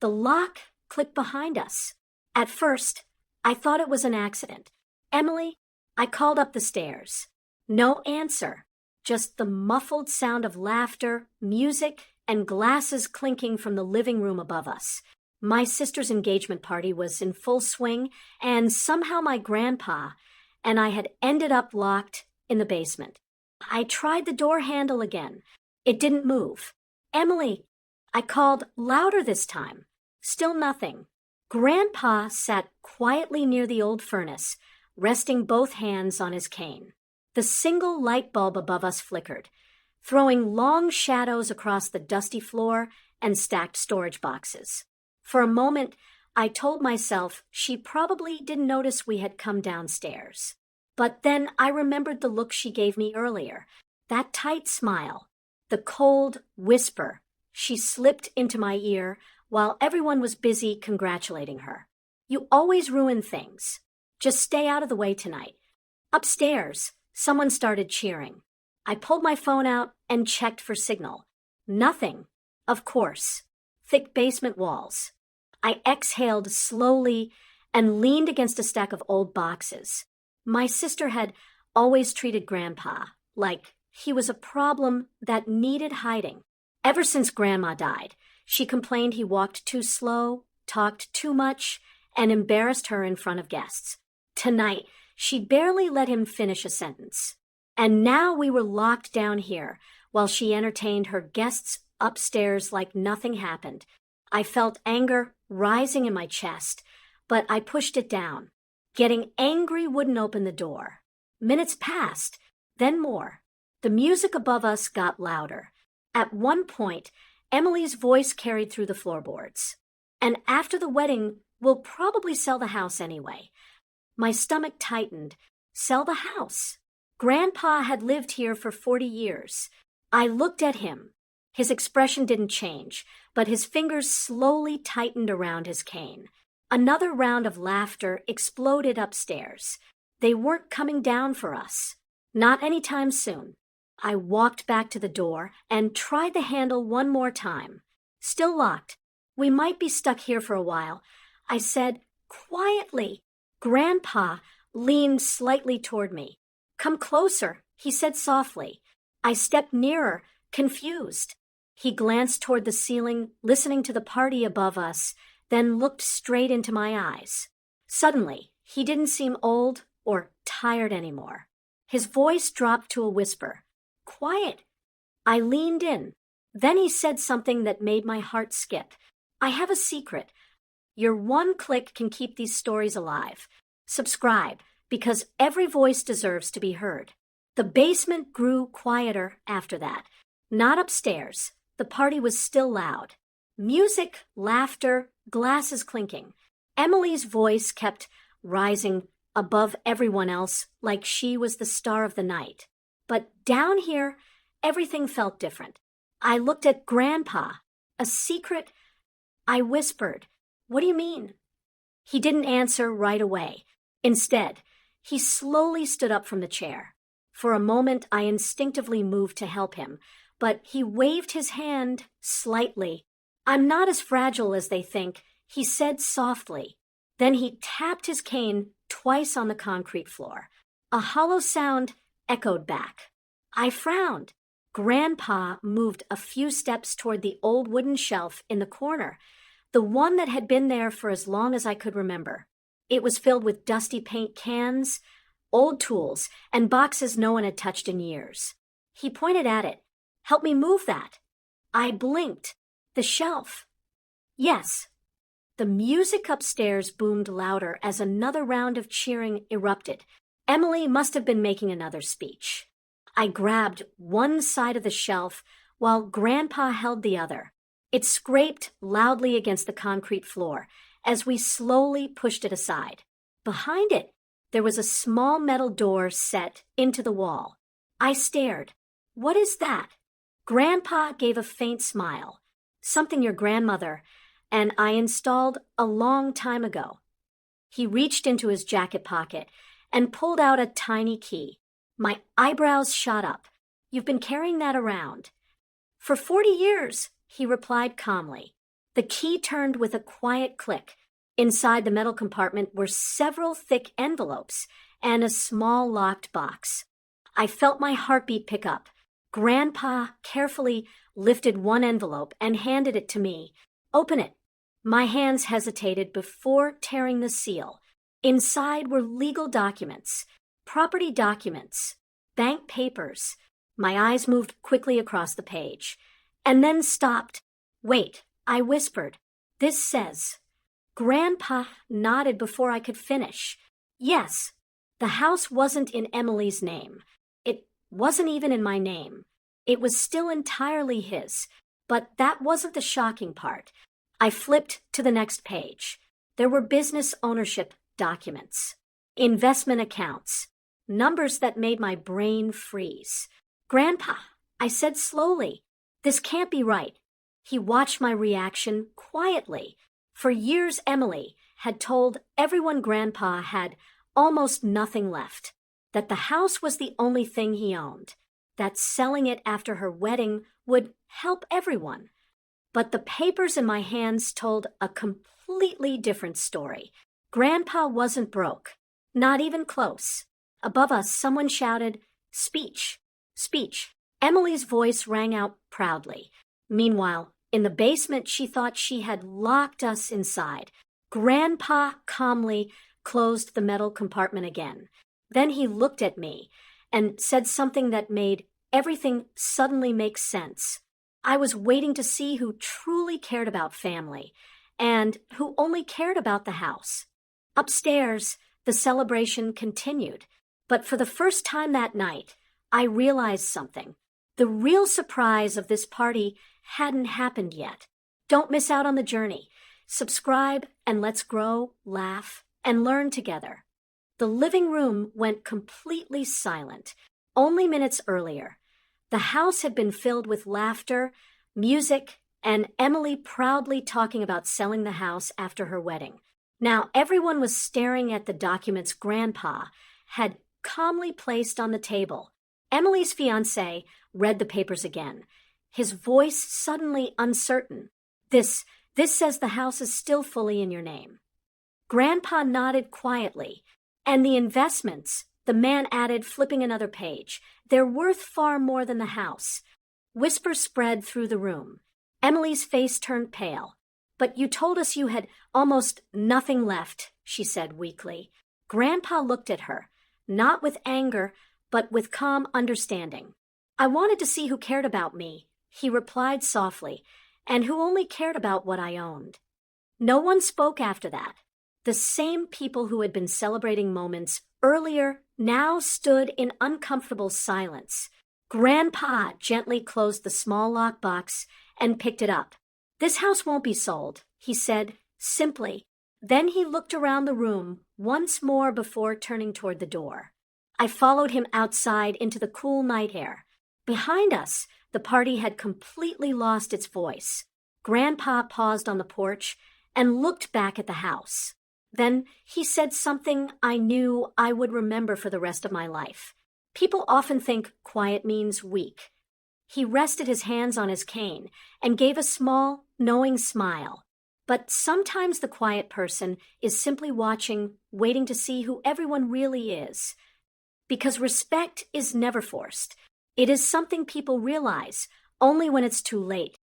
The lock clicked behind us. At first, I thought it was an accident. Emily, I called up the stairs. No answer, just the muffled sound of laughter, music, and glasses clinking from the living room above us. My sister's engagement party was in full swing, and somehow my grandpa and I had ended up locked in the basement. I tried the door handle again. It didn't move. Emily, I called louder this time. Still nothing. Grandpa sat quietly near the old furnace, resting both hands on his cane. The single light bulb above us flickered, throwing long shadows across the dusty floor and stacked storage boxes. For a moment, I told myself she probably didn't notice we had come downstairs. But then I remembered the look she gave me earlier, that tight smile, the cold whisper she slipped into my ear while everyone was busy congratulating her. You always ruin things. Just stay out of the way tonight. Upstairs, someone started cheering. I pulled my phone out and checked for signal. Nothing. Of course. Thick basement walls. I exhaled slowly and leaned against a stack of old boxes. My sister had always treated Grandpa like he was a problem that needed hiding. Ever since Grandma died, she complained he walked too slow, talked too much, and embarrassed her in front of guests. Tonight, she barely let him finish a sentence. And now we were locked down here while she entertained her guests upstairs like nothing happened. I felt anger rising in my chest, but I pushed it down. Getting angry wouldn't open the door. Minutes passed, then more. The music above us got louder. At one point, Emily's voice carried through the floorboards. And after the wedding, we'll probably sell the house anyway. My stomach tightened. Sell the house. Grandpa had lived here for 40 years. I looked at him. His expression didn't change, but his fingers slowly tightened around his cane. Another round of laughter exploded upstairs. They weren't coming down for us. Not anytime soon. I walked back to the door and tried the handle one more time. Still locked. We might be stuck here for a while. I said, quietly. Grandpa leaned slightly toward me. Come closer, he said softly. I stepped nearer, confused. He glanced toward the ceiling, listening to the party above us, then looked straight into my eyes. Suddenly, he didn't seem old or tired anymore. His voice dropped to a whisper. Quiet. I leaned in. Then he said something that made my heart skip. I have a secret. Your one click can keep these stories alive. Subscribe, because every voice deserves to be heard. The basement grew quieter after that. Not upstairs. The party was still loud. Music, laughter, glasses clinking. Emily's voice kept rising above everyone else like she was the star of the night. But down here, everything felt different. I looked at Grandpa. A secret? I whispered, What do you mean? He didn't answer right away. Instead, he slowly stood up from the chair. For a moment, I instinctively moved to help him, but he waved his hand slightly. I'm not as fragile as they think, he said softly. Then he tapped his cane twice on the concrete floor. A hollow sound echoed back. I frowned. Grandpa moved a few steps toward the old wooden shelf in the corner, the one that had been there for as long as I could remember. It was filled with dusty paint cans, old tools, and boxes no one had touched in years. He pointed at it. Help me move that. I blinked. The shelf. Yes. The music upstairs boomed louder as another round of cheering erupted. Emily must have been making another speech. I grabbed one side of the shelf while Grandpa held the other. It scraped loudly against the concrete floor as we slowly pushed it aside. Behind it, there was a small metal door set into the wall. I stared. What is that? Grandpa gave a faint smile. Something your grandmother and I installed a long time ago. He reached into his jacket pocket and pulled out a tiny key. My eyebrows shot up. You've been carrying that around. For 40 years, he replied calmly. The key turned with a quiet click. Inside the metal compartment were several thick envelopes and a small locked box. I felt my heartbeat pick up. Grandpa carefully lifted one envelope and handed it to me. "Open it." My hands hesitated before tearing the seal. Inside were legal documents, property documents, bank papers. My eyes moved quickly across the page, and then stopped. "Wait," I whispered. "This says..." Grandpa nodded before I could finish. Yes, the house wasn't in Emily's name. It wasn't even in my name. It was still entirely his, but that wasn't the shocking part. I flipped to the next page. There were business ownership documents, investment accounts, numbers that made my brain freeze. "Grandpa," I said slowly, "this can't be right." He watched my reaction quietly. For years, Emily had told everyone Grandpa had almost nothing left, that the house was the only thing he owned, that selling it after her wedding would help everyone. But the papers in my hands told a completely different story. Grandpa wasn't broke, not even close. Above us, someone shouted, "Speech! Speech!" Emily's voice rang out proudly. Meanwhile, in the basement, she thought she had locked us inside. Grandpa calmly closed the metal compartment again. Then he looked at me and said something that made everything suddenly make sense. I was waiting to see who truly cared about family and who only cared about the house. Upstairs, the celebration continued, but for the first time that night, I realized something. The real surprise of this party hadn't happened yet. Don't miss out on the journey. Subscribe and let's grow, laugh, and learn together. The living room went completely silent. Only minutes earlier, the house had been filled with laughter, music, and Emily proudly talking about selling the house after her wedding. Now everyone was staring at the documents Grandpa had calmly placed on the table. Emily's fiancé read the papers again, his voice suddenly uncertain. This says the house is still fully in your name." Grandpa nodded quietly. "And the investments," the man added, flipping another page, "they're worth far more than the house." Whispers spread through the room. Emily's face turned pale. "But you told us you had almost nothing left," she said weakly. Grandpa looked at her, not with anger, but with calm understanding. "I wanted to see who cared about me," he replied softly, "and who only cared about what I owned." No one spoke after that. The same people who had been celebrating moments earlier now stood in uncomfortable silence. Grandpa gently closed the small lockbox and picked it up. "This house won't be sold," he said simply. Then he looked around the room once more before turning toward the door. I followed him outside into the cool night air. Behind us, the party had completely lost its voice. Grandpa paused on the porch and looked back at the house. Then he said something I knew I would remember for the rest of my life. People often think quiet means weak. He rested his hands on his cane and gave a small, knowing smile. But sometimes the quiet person is simply watching, waiting to see who everyone really is. Because respect is never forced. It is something people realize only when it's too late.